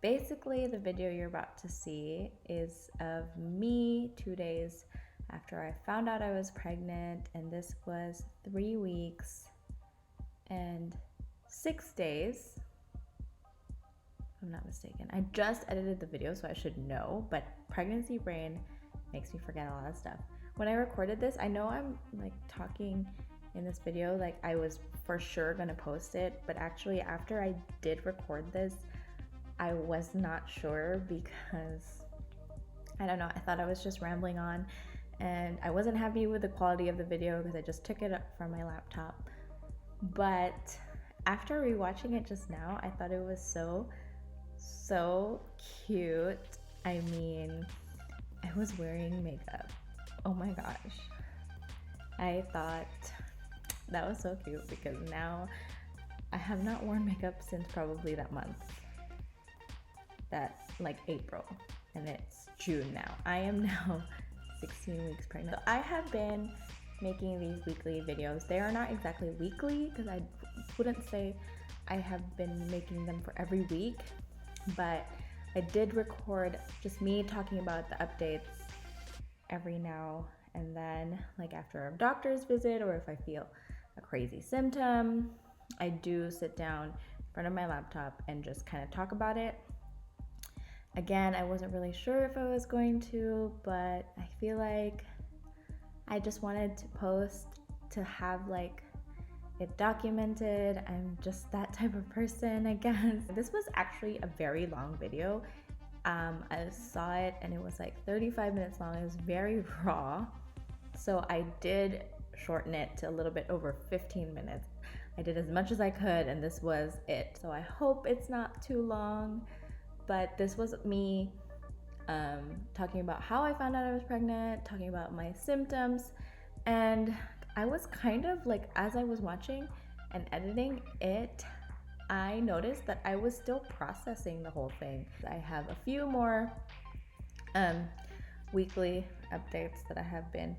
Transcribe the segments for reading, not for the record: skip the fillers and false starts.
Basically, the video you're about to see is of me 2 days after I found out I was pregnant, and this was 3 weeks and 6 days. If I'm not mistaken. I just edited the video, so I should know, but pregnancy brain makes me forget a lot of stuff. When I recorded this, I know I'm like talking in this video like I was for sure gonna post it, but actually after I did record this, I was not sure because I don't know, I thought I was just rambling on and I wasn't happy with the quality of the video because I just took it up from my laptop. But after rewatching it just now, I thought it was so cute. I mean, I was wearing makeup. Oh my gosh. I thought that was so cute because now I have not worn makeup since probably that month. That like April, and it's June now. I am now 16 weeks pregnant. So I have been making these weekly videos. They are not exactly weekly because I wouldn't say I have been making them for every week, but I did record just me talking about the updates every now and then, like after a doctor's visit or if I feel a crazy symptom. I do sit down in front of my laptop and just kind of talk about it. Again, I wasn't really sure if I was going to, but I feel like I just wanted to post to have like it documented. I'm just that type of person, I guess. This was actually a very long video. I saw it and it was like 35 minutes long. It was very raw. So I did shorten it to a little bit over 15 minutes. I did as much as I could and this was it. So I hope it's not too long, but this was me talking about how I found out I was pregnant, talking about my symptoms, and I was kind of like, as I was watching and editing it, I noticed that I was still processing the whole thing. I have a few more weekly updates that I have been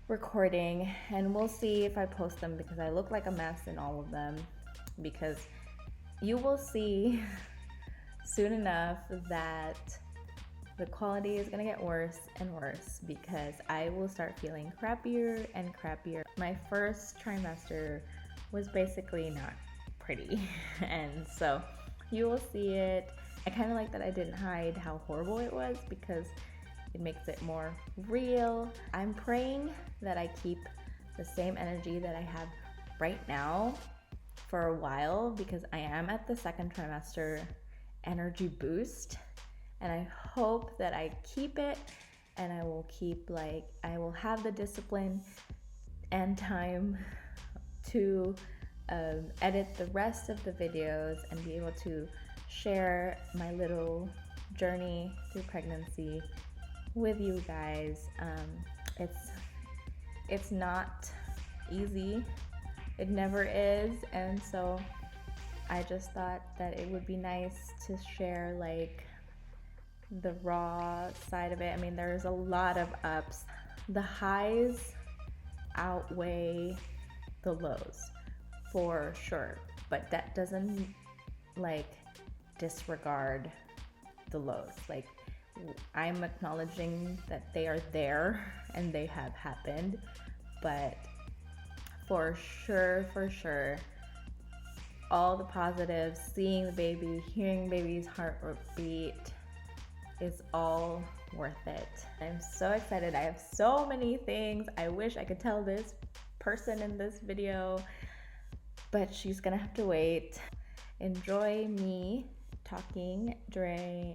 recording, and we'll see if I post them because I look like a mess in all of them, because you will see soon enough that the quality is gonna get worse and worse because I will start feeling crappier and crappier. My first trimester was basically not pretty and so you will see it. I kind of like that I didn't hide how horrible it was because it makes it more real. I'm praying that I keep the same energy that I have right now for a while because I am at the second trimester energy boost, and I hope that I keep it, and I will have the discipline and time to edit the rest of the videos and be able to share my little journey through pregnancy with you guys. It's not easy. It never is, and so I just thought that it would be nice to share like the raw side of it. I mean, there's a lot of ups. The highs outweigh the lows for sure, but that doesn't like disregard the lows. Like, I'm acknowledging that they are there and they have happened, but for sure, all the positives, seeing the baby, hearing baby's heartbeat is all worth it. I'm so excited. I have so many things I wish I could tell this person in this video, but she's gonna have to wait. Enjoy me talking during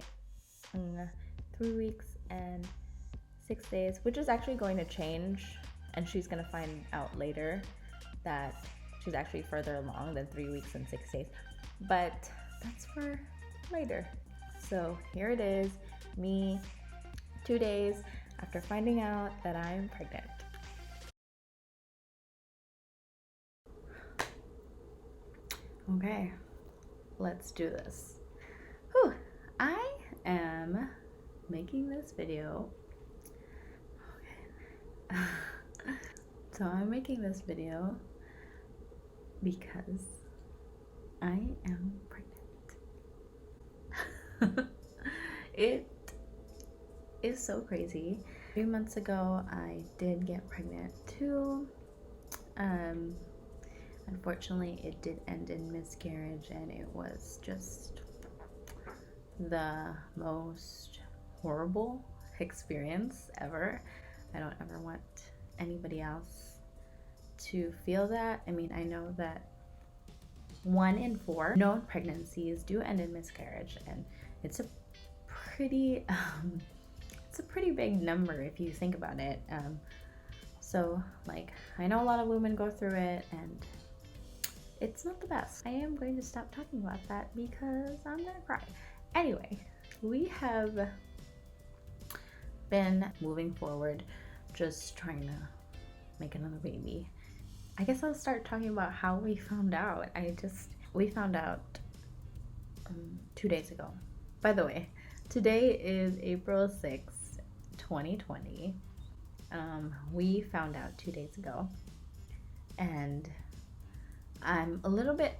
3 weeks and 6 days, which is actually going to change, and she's gonna find out later that she's actually further along than 3 weeks and 6 days, but that's for later. So here it is, me 2 days after finding out that I'm pregnant. Okay, let's do this. Whew. I am making this video. Okay. So I'm making this video because I am pregnant. It is so crazy. 3 months ago, I did get pregnant too. Unfortunately, it did end in miscarriage, and it was just the most horrible experience ever. I don't ever want anybody else to feel that. I mean, I know that 1 in 4 known pregnancies do end in miscarriage, and it's a pretty it's a pretty big number if you think about it. So like, I know a lot of women go through it, and it's not the best. I am going to stop talking about that because I'm gonna cry. Anyway, we have been moving forward, just trying to make another baby. I guess I'll start talking about how we found out. We found out 2 days ago. By the way, today is April 6th, 2020. We found out 2 days ago, and I'm a little bit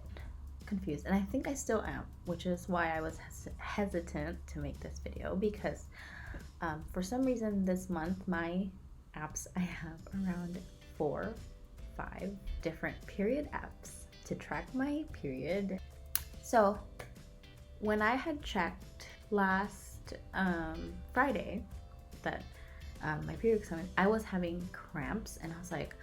confused, and I think I still am, which is why I was hesitant to make this video, because for some reason this month my apps, I have around 4-5 different period apps to track my period. So when I had checked last Friday that my period was coming, I was having cramps, and I was like,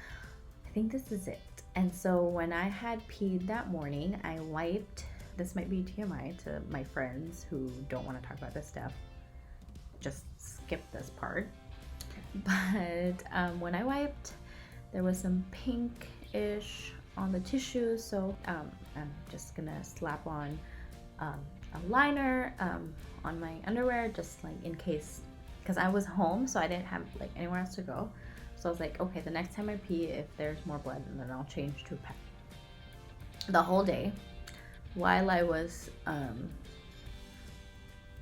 I think this is it. And so when I had peed that morning, I wiped, this might be TMI to my friends who don't want to talk about this stuff, just skip this part. But when I wiped, there was some pinkish on the tissue, so I'm just gonna slap on a liner on my underwear, just like in case, because I was home, so I didn't have like anywhere else to go. So I was like, okay, the next time I pee, if there's more blood, then I'll change to a pad. The whole day, while I was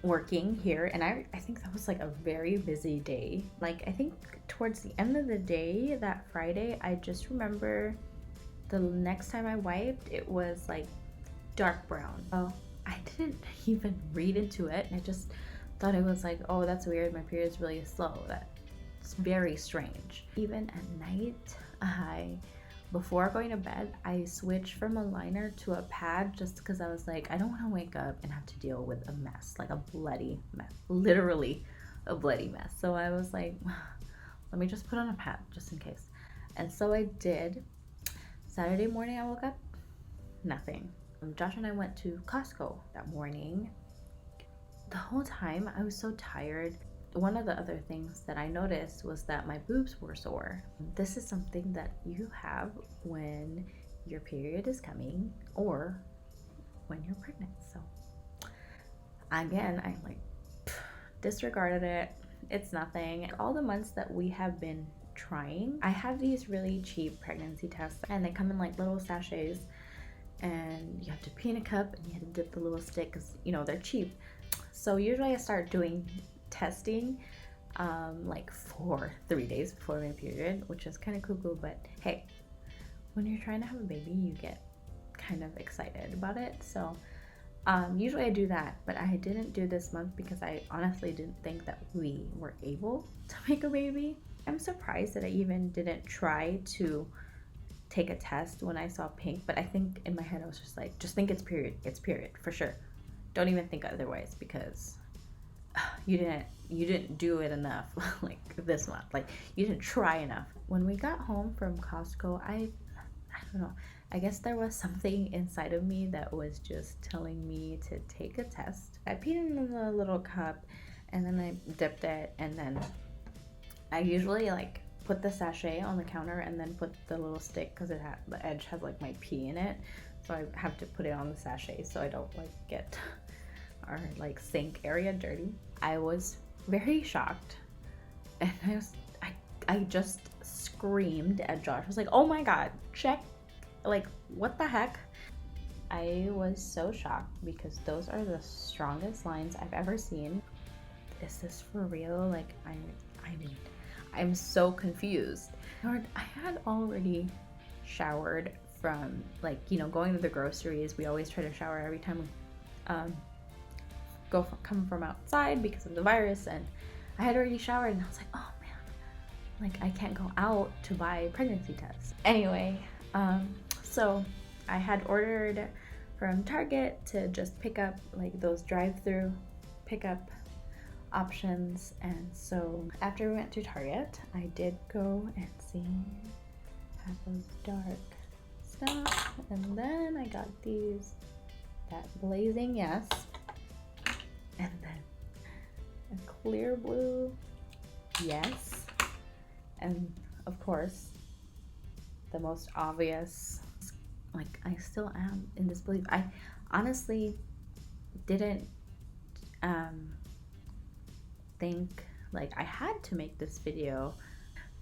working here, and I think that was like a very busy day. Like, I think towards the end of the day, that Friday, I just remember the next time I wiped, it was like dark brown. Oh, I didn't even read into it, and I just thought it was like, oh, that's weird, my period's really slow. That's very strange. Even at night, before going to bed, I switched from a liner to a pad just because I was like, I don't want to wake up and have to deal with a mess, like a bloody mess, literally a bloody mess. So I was like, let me just put on a pad just in case. And so I did. Saturday morning I woke up, nothing. Josh and I went to Costco that morning. The whole time I was so tired. One of the other things that I noticed was that my boobs were sore. This is something that you have when your period is coming or when you're pregnant. So again, I like disregarded it. It's nothing. All the months that we have been trying, I have these really cheap pregnancy tests, and they come in like little sachets, and you have to pee in a cup and you have to dip the little stick because, you know, they're cheap. So usually I start doing testing like 3 days before my period, which is kind of cuckoo, but hey, when you're trying to have a baby, you get kind of excited about it. So usually I do that, but I didn't do this month because I honestly didn't think that we were able to make a baby. I'm surprised that I even didn't try to take a test when I saw pink, but I think in my head I was just like, just think it's period for sure. Don't even think otherwise, because you didn't do it enough like this month. Like, you didn't try enough. When we got home from Costco, I don't know, I guess there was something inside of me that was just telling me to take a test. I peed in the little cup, and then I dipped it, and then I usually like put the sachet on the counter and then put the little stick, because the edge has like my pee in it, so I have to put it on the sachet so I don't like get our like sink area dirty. I was very shocked, and I just screamed at Josh. I was like, oh my god, check, like, what the heck? I was so shocked because those are the strongest lines I've ever seen. Is this for real? Like, I'm so confused. I had already showered from, like, you know, going to the groceries. We always try to shower every time come from outside because of the virus, and I had already showered, and I was like, oh man, like I can't go out to buy pregnancy tests. Anyway, so I had ordered from Target to just pick up like those drive-through pickup options, and so after we went to Target, I did go and see, have those dark stuff, and then I got that blazing yes, and then a clear blue yes, and of course the most obvious, like I still am in disbelief. I honestly didn't think like I had to make this video,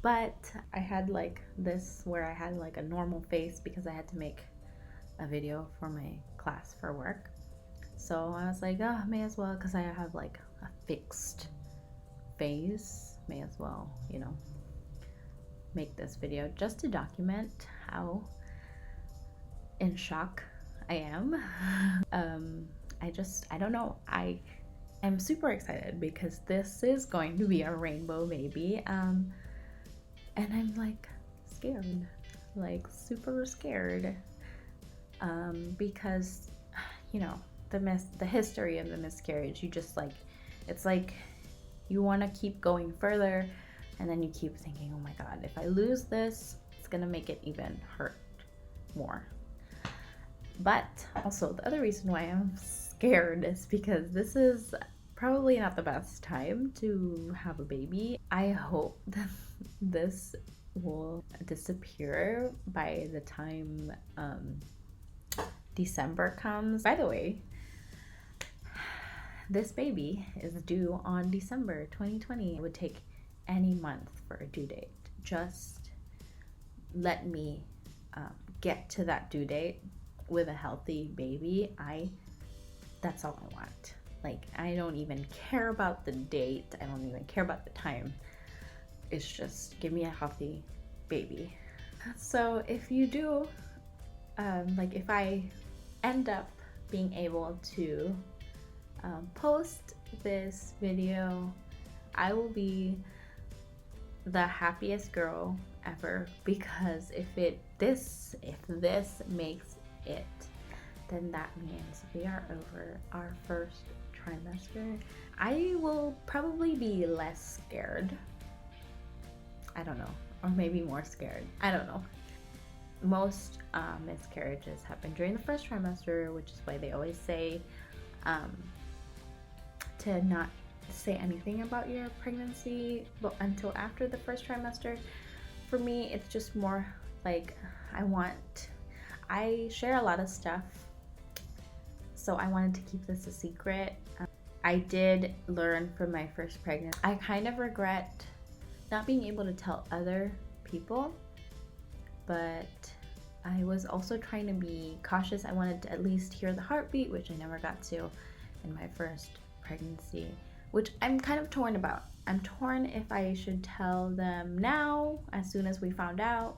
but I had like this where I had like a normal face because I had to make a video for my class for work. So I was like, oh, may as well, because I have like a fixed face, may as well, you know, make this video just to document how in shock I am. I don't know, I'm super excited because this is going to be a rainbow baby, and I'm like scared, like super scared, because you know the history of the miscarriage, you just like, it's like you want to keep going further, and then you keep thinking, oh my god, if I lose this, it's gonna make it even hurt more. But also the other reason why I'm scared is because this is probably not the best time to have a baby. I hope that this will disappear by the time December comes. By the way, this baby is due on December 2020. It would take any month for a due date. Just let me get to that due date with a healthy baby. That's all I want. Like, I don't even care about the date, I don't even care about the time. It's just give me a healthy baby. So if you do, like if I end up being able to post this video, I will be the happiest girl ever, because if this makes it, then that means we are over our first trimester. I will probably be less scared, I don't know, or maybe more scared, I don't know. Most miscarriages happen during the first trimester, which is why they always say to not say anything about your pregnancy until after the first trimester. For me, it's just more like I share a lot of stuff, so I wanted to keep this a secret. I did learn from my first pregnancy. I kind of regret not being able to tell other people, but I was also trying to be cautious. I wanted to at least hear the heartbeat, which I never got to in my first pregnancy, which I'm kind of torn about. I'm torn if I should tell them now, as soon as we found out,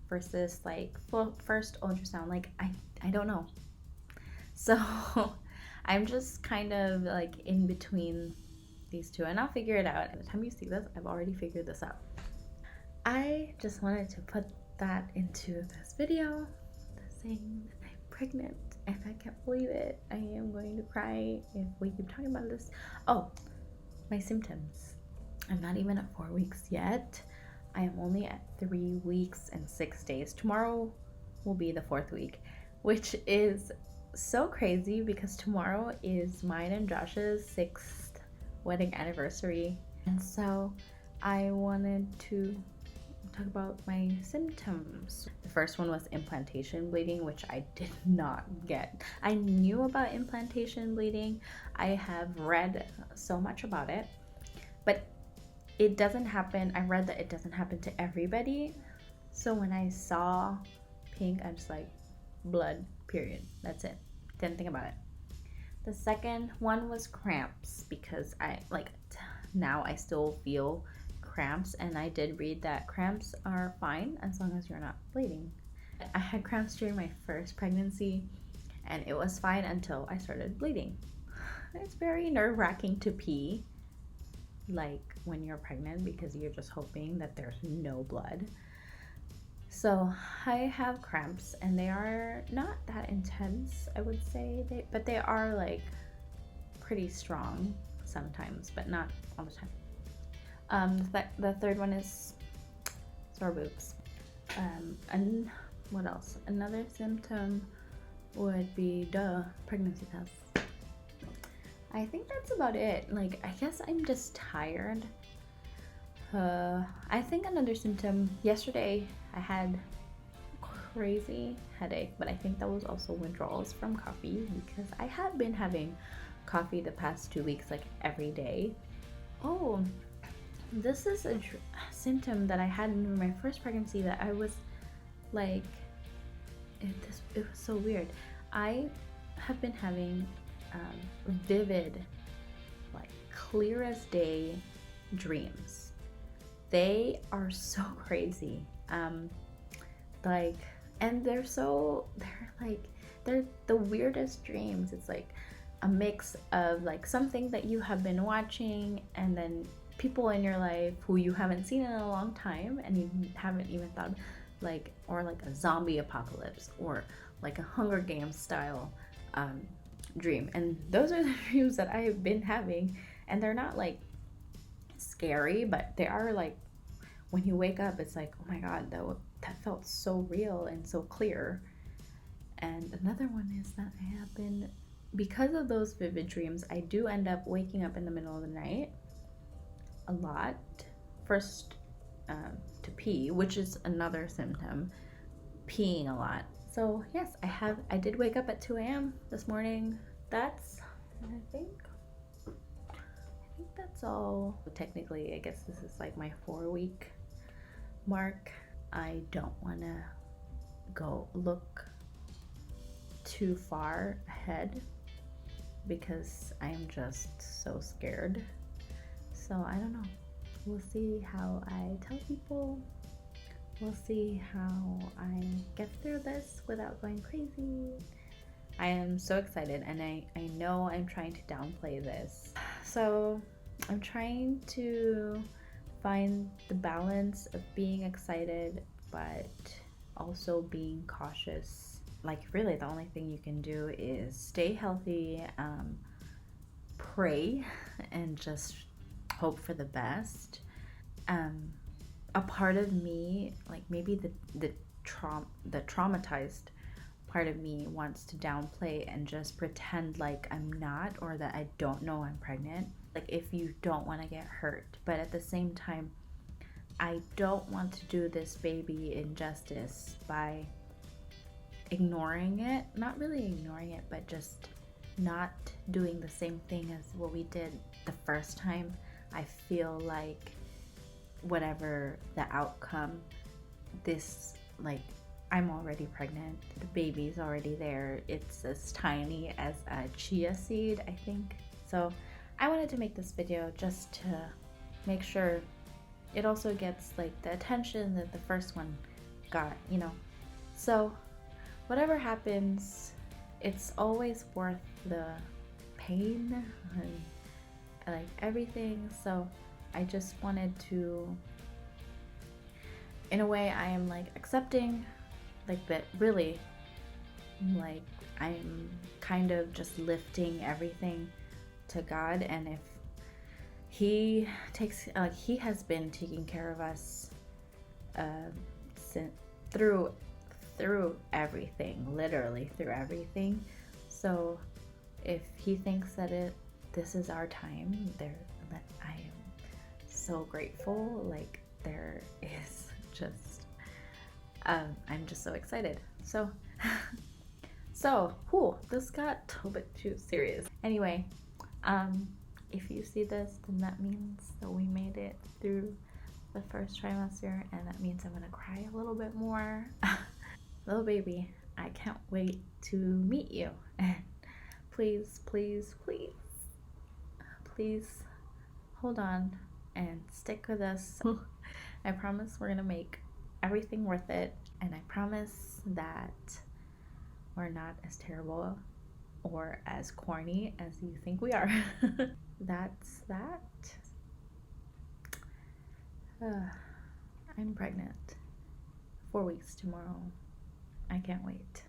versus like first ultrasound. Like, I don't know. So I'm just kind of like in between these two, and I'll figure it out. By the time you see this, I've already figured this out. I just wanted to put that into this video, saying that I'm pregnant, and I can't believe it. I am going to cry if we keep talking about this. Oh, my symptoms. I'm not even at 4 weeks yet. I am only at 3 weeks and 6 days. Tomorrow will be the 4th week, which is so crazy because tomorrow is mine and Josh's 6th wedding anniversary. And so I wanted to talk about my symptoms. The first one was implantation bleeding, which I did not get. I knew about implantation bleeding. I have read so much about it, but it doesn't happen. I read that it doesn't happen to everybody. So when I saw pink, I'm just like, blood, period. That's it. Didn't think about it. The second one was cramps, because now I still feel cramps, and I did read that cramps are fine as long as you're not bleeding. I had cramps during my first pregnancy, and it was fine until I started bleeding. it's very nerve-wracking to pee, like when you're pregnant, because you're just hoping that there's no blood. So I have cramps, and they are not that intense, I would say, but they are like pretty strong sometimes, but not all the time. The third one is sore boobs. And what else? Another symptom would be pregnancy test. I think that's about it. Like, I guess I'm just tired. I think another symptom, yesterday I had crazy headache, but I think that was also withdrawals from coffee, because I have been having coffee the past 2 weeks, like every day. Oh, this is a symptom that I had in my first pregnancy that I was like, it was so weird. I have been having vivid, like clear as day dreams. They are so crazy. Like, and they're the weirdest dreams. It's like a mix of like something that you have been watching, and then people in your life who you haven't seen in a long time and you haven't even thought, like, or like a zombie apocalypse, or like a Hunger Games style dream. And those are the dreams that I have been having, and they're not like scary, but they are like, when you wake up, it's like, oh my god, that felt so real and so clear. And another one is that I have been, because of those vivid dreams, I do end up waking up in the middle of the night a lot. First, to pee, which is another symptom, peeing a lot. So yes, I did wake up at 2 a.m. this morning. I think that's all. Technically, I guess this is like my 4-week mark. I don't want to go look too far ahead because I am just so scared. So I don't know. We'll see how I tell people. We'll see how I get through this without going crazy. I am so excited, and I know I'm trying to downplay this. So I'm trying to find the balance of being excited but also being cautious. Like, really, the only thing you can do is stay healthy, pray, and just hope for the best. A part of me, like maybe the traumatized part of me, wants to downplay and just pretend like I'm not, or that I don't know I'm pregnant. Like, if you don't want to get hurt, but at the same time, I don't want to do this baby injustice by ignoring it. Not really ignoring it, but just not doing the same thing as what we did the first time. I feel like whatever the outcome, I'm already pregnant, the baby's already there, it's as tiny as a chia seed, I think. So I wanted to make this video just to make sure it also gets like the attention that the first one got, So whatever happens, it's always worth the pain and like everything. So I just wanted to, in a way, I am like accepting, like, that really, like, I'm kind of just lifting everything to God. And if he has been taking care of us through everything, literally through everything. So if he thinks that this is our time, I am so grateful. Like, there is just I'm just so excited. So this got a little bit too serious. Anyway, if you see this, then that means that we made it through the first trimester, and that means I'm gonna cry a little bit more. Little baby, I can't wait to meet you. And please hold on and stick with us. I promise we're gonna make everything worth it, and I promise that we're not as terrible or as corny as you think we are. That's that. I'm pregnant. 4 weeks tomorrow. I can't wait.